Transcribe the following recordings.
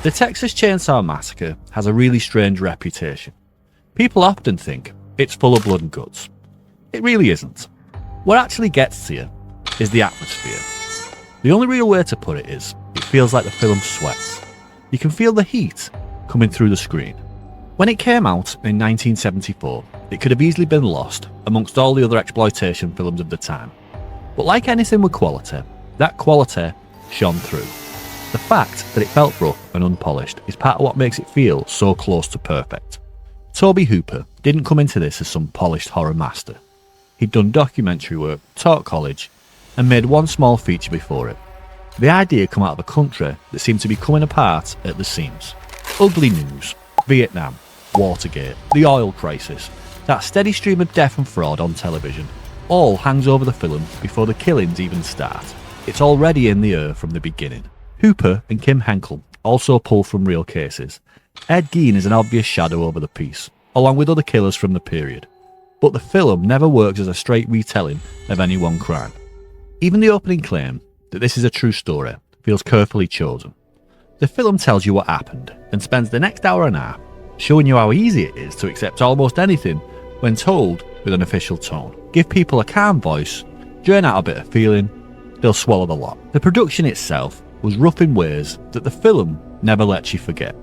The Texas Chainsaw Massacre has a really strange reputation. People often think it's full of blood and guts. It really isn't. What actually gets to you is the atmosphere. The only real way to put it is, it feels like the film sweats. You can feel the heat coming through the screen. When it came out in 1974, it could have easily been lost amongst all the other exploitation films of the time. But like anything with quality, that quality shone through. The fact that it felt rough and unpolished is part of what makes it feel so close to perfect. Tobe Hooper didn't come into this as some polished horror master. He'd done documentary work, taught college, and made one small feature before it. The idea came out of a country that seemed to be coming apart at the seams. Ugly news, Vietnam, Watergate, the oil crisis, that steady stream of death and fraud on television, all hangs over the film before the killings even start. It's already in the air from the beginning. Hooper and Kim Henkel also pull from real cases. Ed Gein is an obvious shadow over the piece, along with other killers from the period. But the film never works as a straight retelling of any one crime. Even the opening claim that this is a true story feels carefully chosen. The film tells you what happened and spends the next hour and a half showing you how easy it is to accept almost anything when told with an official tone. Give people a calm voice, drain out a bit of feeling, they'll swallow the lot. The production itself was rough in ways that the film never lets you forget.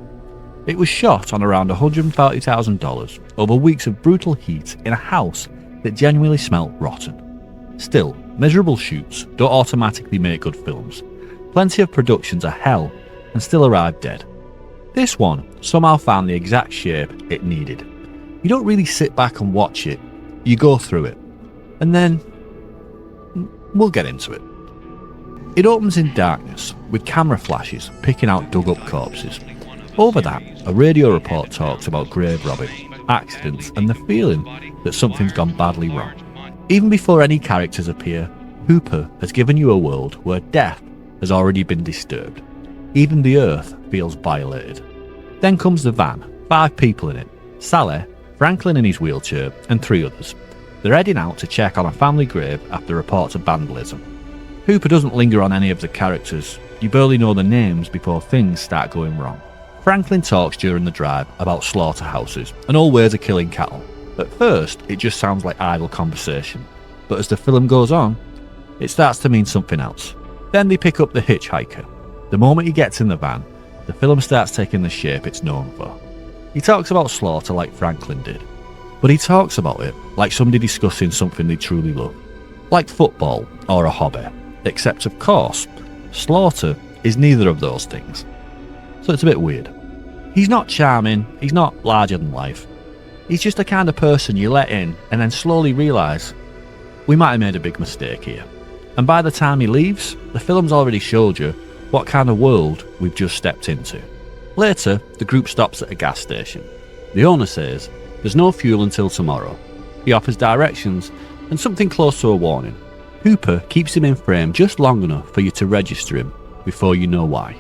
It was shot on around $140,000 over weeks of brutal heat in a house that genuinely smelt rotten. Still, miserable shoots don't automatically make good films. Plenty of productions are hell and still arrive dead. This one somehow found the exact shape it needed. You don't really sit back and watch it, you go through it. And then, we'll get into it. It opens in darkness, with camera flashes picking out dug up corpses. Over that, a radio report talks about grave robbing, accidents, and the feeling that something's gone badly wrong. Even before any characters appear, Hooper has given you a world where death has already been disturbed. Even the earth feels violated. Then comes the van, 5 people in it. Sally, Franklin in his wheelchair, and 3 others. They're heading out to check on a family grave after reports of vandalism. Hooper doesn't linger on any of the characters. You barely know the names before things start going wrong. Franklin talks during the drive about slaughterhouses and all ways of killing cattle. At first, it just sounds like idle conversation, but as the film goes on, it starts to mean something else. Then they pick up the hitchhiker. The moment he gets in the van, the film starts taking the shape it's known for. He talks about slaughter like Franklin did, but he talks about it like somebody discussing something they truly love, like football or a hobby. Except, of course, slaughter is neither of those things. So it's a bit weird. He's not charming, he's not larger than life. He's just the kind of person you let in and then slowly realise, we might have made a big mistake here. And by the time he leaves, the film's already showed you what kind of world we've just stepped into. Later, the group stops at a gas station. The owner says there's no fuel until tomorrow. He offers directions and something close to a warning. Hooper keeps him in frame just long enough for you to register him before you know why.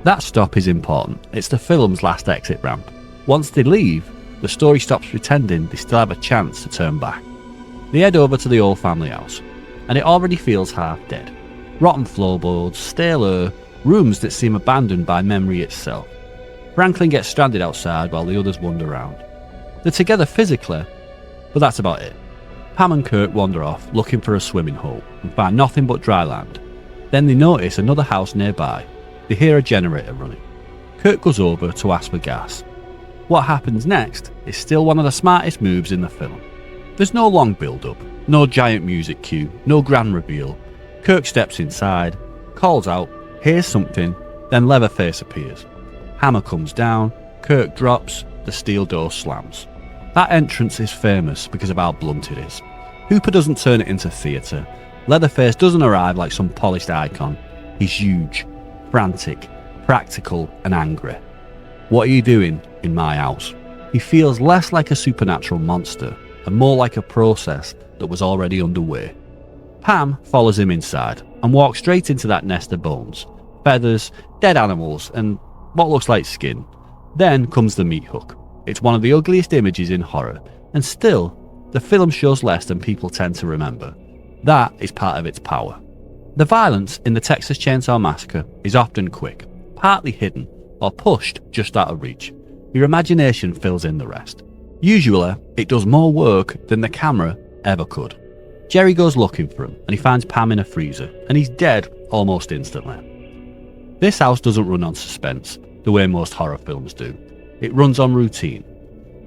That stop is important. It's the film's last exit ramp. Once they leave, the story stops pretending they still have a chance to turn back. They head over to the old family house, and it already feels half dead. Rotten floorboards, stale air, rooms that seem abandoned by memory itself. Franklin gets stranded outside while the others wander around. They're together physically, but that's about it. Pam and Kurt wander off looking for a swimming hole and find nothing but dry land. Then they notice another house nearby. They hear a generator running. Kurt goes over to ask for gas. What happens next is still one of the smartest moves in the film. There's no long build-up, no giant music cue, no grand reveal. Kirk steps inside, calls out, hears something, then Leatherface appears. Hammer comes down, Kirk drops, the steel door slams. That entrance is famous because of how blunt it is. Hooper doesn't turn it into theatre. Leatherface doesn't arrive like some polished icon. He's huge, frantic, practical, and angry. What are you doing in my house? He feels less like a supernatural monster and more like a process that was already underway. Pam follows him inside and walks straight into that nest of bones, feathers, dead animals, and what looks like skin. Then comes the meat hook. It's one of the ugliest images in horror, and still, the film shows less than people tend to remember. That is part of its power. The violence in the Texas Chainsaw Massacre is often quick, partly hidden, or pushed just out of reach. Your imagination fills in the rest. Usually, it does more work than the camera ever could. Jerry goes looking for him and he finds Pam in a freezer and he's dead almost instantly. This house doesn't run on suspense the way most horror films do. It runs on routine.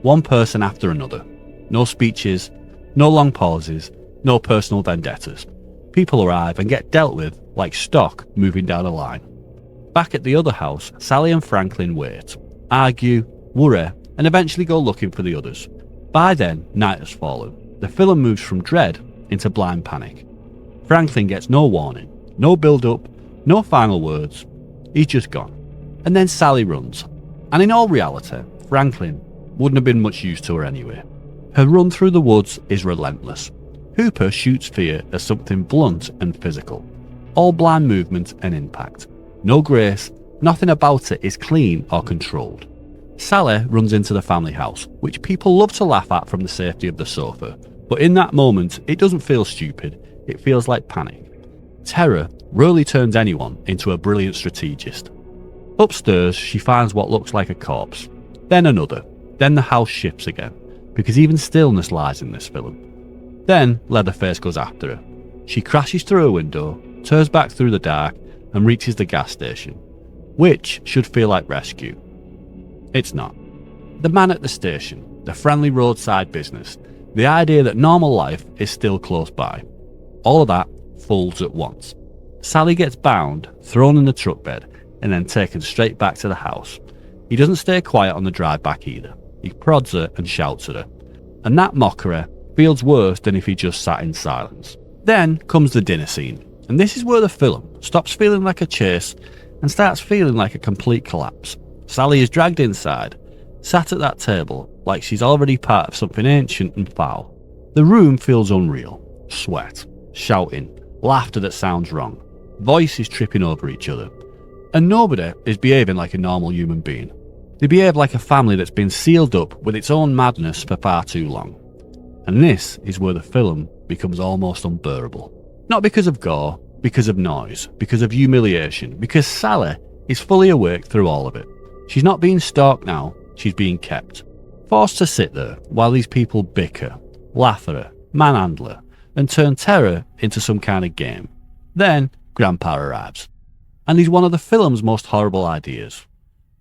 One person after another. No speeches, no long pauses, no personal vendettas. People arrive and get dealt with like stock moving down a line. Back at the other house, Sally and Franklin wait, argue, worry, and eventually go looking for the others. By then, night has fallen. The film moves from dread into blind panic. Franklin gets no warning, no build-up, no final words. He's just gone. And then Sally runs. And in all reality, Franklin wouldn't have been much use to her anyway. Her run through the woods is relentless. Hooper shoots fear as something blunt and physical. All blind movement and impact. No grace, nothing about it is clean or controlled. Sally runs into the family house, which people love to laugh at from the safety of the sofa, but in that moment it doesn't feel stupid, it feels like panic. Terror rarely turns anyone into a brilliant strategist. Upstairs she finds what looks like a corpse, then another, then the house shifts again, because even stillness lies in this film. Then Leatherface goes after her. She crashes through a window, turns back through the dark and reaches the gas station, which should feel like rescue. It's not. The man at the station, the friendly roadside business, the idea that normal life is still close by. All of that folds at once. Sally gets bound, thrown in the truck bed, and then taken straight back to the house. He doesn't stay quiet on the drive back either. He prods her and shouts at her. And that mockery feels worse than if he just sat in silence. Then comes the dinner scene, and this is where the film stops feeling like a chase and starts feeling like a complete collapse. Sally is dragged inside, sat at that table like she's already part of something ancient and foul. The room feels unreal. Sweat, shouting, laughter that sounds wrong, voices tripping over each other. And nobody is behaving like a normal human being. They behave like a family that's been sealed up with its own madness for far too long. And this is where the film becomes almost unbearable. Not because of gore, because of noise, because of humiliation, because Sally is fully awake through all of it. She's not being stalked now, she's being kept. Forced to sit there while these people bicker, laugh at her, manhandle her, and turn terror into some kind of game. Then, Grandpa arrives. And he's one of the film's most horrible ideas.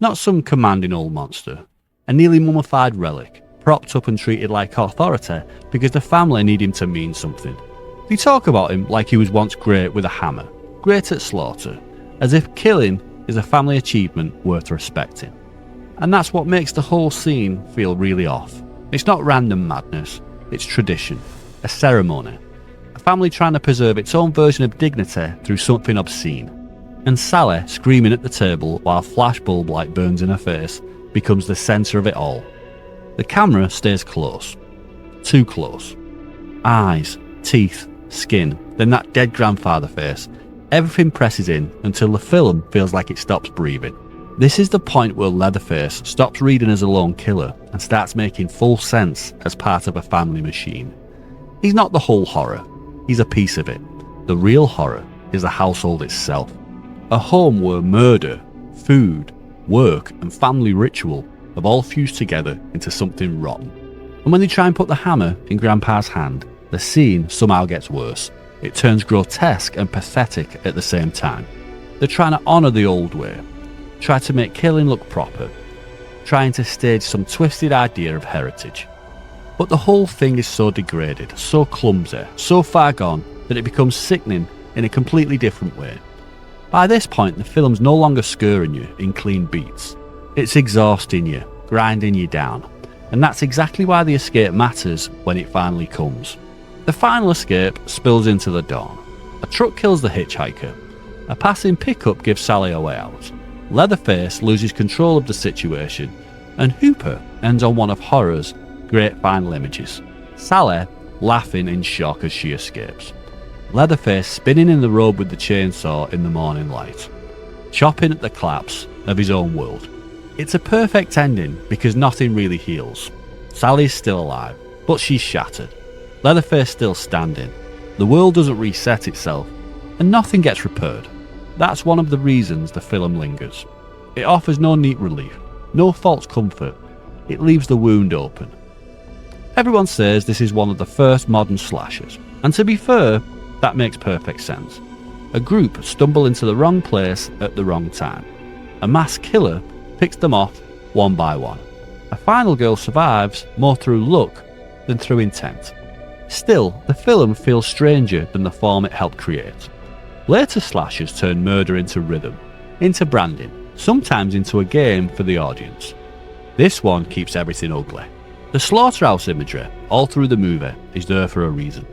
Not some commanding old monster, a nearly mummified relic, propped up and treated like authority because the family need him to mean something. They talk about him like he was once great with a hammer, great at slaughter, as if killing is a family achievement worth respecting. And that's what makes the whole scene feel really off. It's not random madness, it's tradition, a ceremony, a family trying to preserve its own version of dignity through something obscene. And Sally, screaming at the table while flashbulb light burns in her face, becomes the centre of it all. The camera stays close. Too close. Eyes, teeth, skin, then that dead grandfather face. Everything presses in until the film feels like it stops breathing. This is the point where Leatherface stops reading as a lone killer and starts making full sense as part of a family machine. He's not the whole horror, he's a piece of it. The real horror is the household itself. A home where murder, food, work and family ritual have all fused together into something rotten. And when they try and put the hammer in Grandpa's hand, the scene somehow gets worse. It turns grotesque and pathetic at the same time. They're trying to honour the old way, try to make killing look proper, trying to stage some twisted idea of heritage. But the whole thing is so degraded, so clumsy, so far gone that it becomes sickening in a completely different way. By this point, the film's no longer skewering you in clean beats. It's exhausting you, grinding you down. And that's exactly why the escape matters when it finally comes. The final escape spills into the dawn. A truck kills the hitchhiker. A passing pickup gives Sally a way out. Leatherface loses control of the situation, and Hooper ends on one of horror's great final images. Sally laughing in shock as she escapes. Leatherface spinning in the road with the chainsaw in the morning light, chopping at the collapse of his own world. It's a perfect ending because nothing really heals. Sally's still alive, but she's shattered. Leatherface still standing. The world doesn't reset itself, and nothing gets repaired. That's one of the reasons the film lingers. It offers no neat relief, no false comfort. It leaves the wound open. Everyone says this is one of the first modern slashers, and to be fair, that makes perfect sense. A group stumble into the wrong place at the wrong time. A mass killer picks them off one by one. A final girl survives more through luck than through intent. Still, the film feels stranger than the form it helped create. Later slashers turn murder into rhythm, into branding, sometimes into a game for the audience. This one keeps everything ugly. The slaughterhouse imagery, all through the movie, is there for a reason.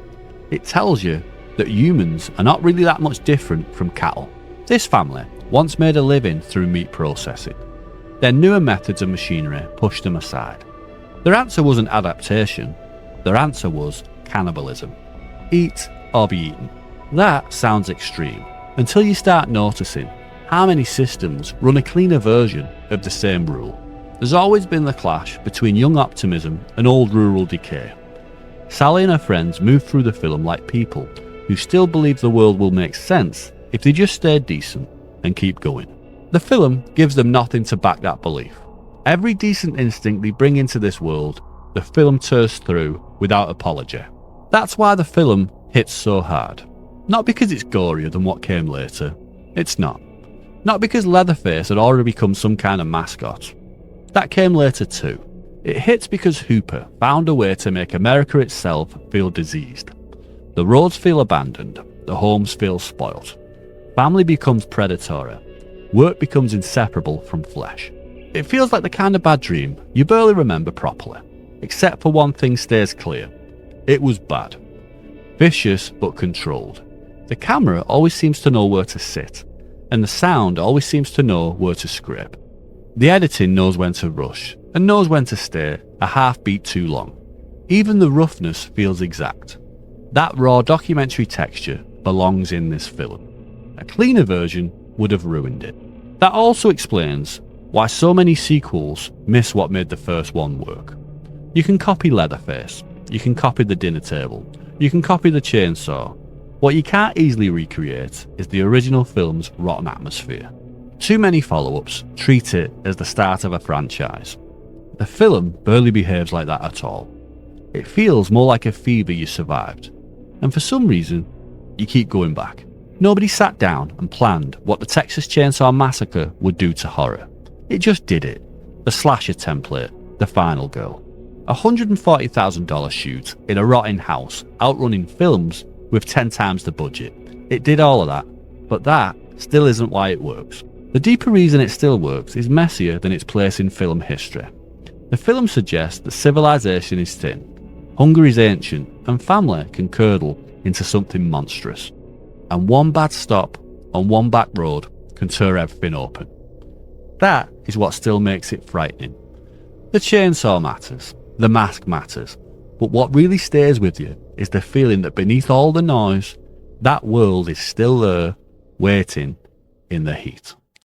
It tells you that humans are not really that much different from cattle. This family once made a living through meat processing. Their newer methods of machinery pushed them aside. Their answer wasn't adaptation, their answer was cannibalism. Eat or be eaten. That sounds extreme, until you start noticing how many systems run a cleaner version of the same rule. There's always been the clash between young optimism and old rural decay. Sally and her friends move through the film like people who still believe the world will make sense if they just stay decent and keep going. The film gives them nothing to back that belief. Every decent instinct they bring into this world, the film tears through without apology. That's why the film hits so hard. Not because it's gorier than what came later. It's not. Not because Leatherface had already become some kind of mascot. That came later too. It hits because Hooper found a way to make America itself feel diseased. The roads feel abandoned, the homes feel spoilt. Family becomes predatory. Work becomes inseparable from flesh. It feels like the kind of bad dream you barely remember properly, except for one thing stays clear. It was bad. Vicious but controlled. The camera always seems to know where to sit, and the sound always seems to know where to scrape. The editing knows when to rush, and knows when to stay a half beat too long. Even the roughness feels exact. That raw documentary texture belongs in this film. A cleaner version would have ruined it. That also explains why so many sequels miss what made the first one work. You can copy Leatherface, you can copy the dinner table, you can copy the chainsaw. What you can't easily recreate is the original film's rotten atmosphere. Too many follow-ups treat it as the start of a franchise. The film barely behaves like that at all. It feels more like a fever you survived, and for some reason, you keep going back. Nobody sat down and planned what the Texas Chainsaw Massacre would do to horror. It just did it. The slasher template, the final girl. A $140,000 shoot in a rotting house, outrunning films with 10 times the budget. It did all of that, but that still isn't why it works. The deeper reason it still works is messier than its place in film history. The film suggests that civilization is thin, hunger is ancient, and family can curdle into something monstrous. And one bad stop on one back road can tear everything open. That is what still makes it frightening. The chainsaw matters, the mask matters, but what really stays with you is the feeling that beneath all the noise, that world is still there, waiting in the heat.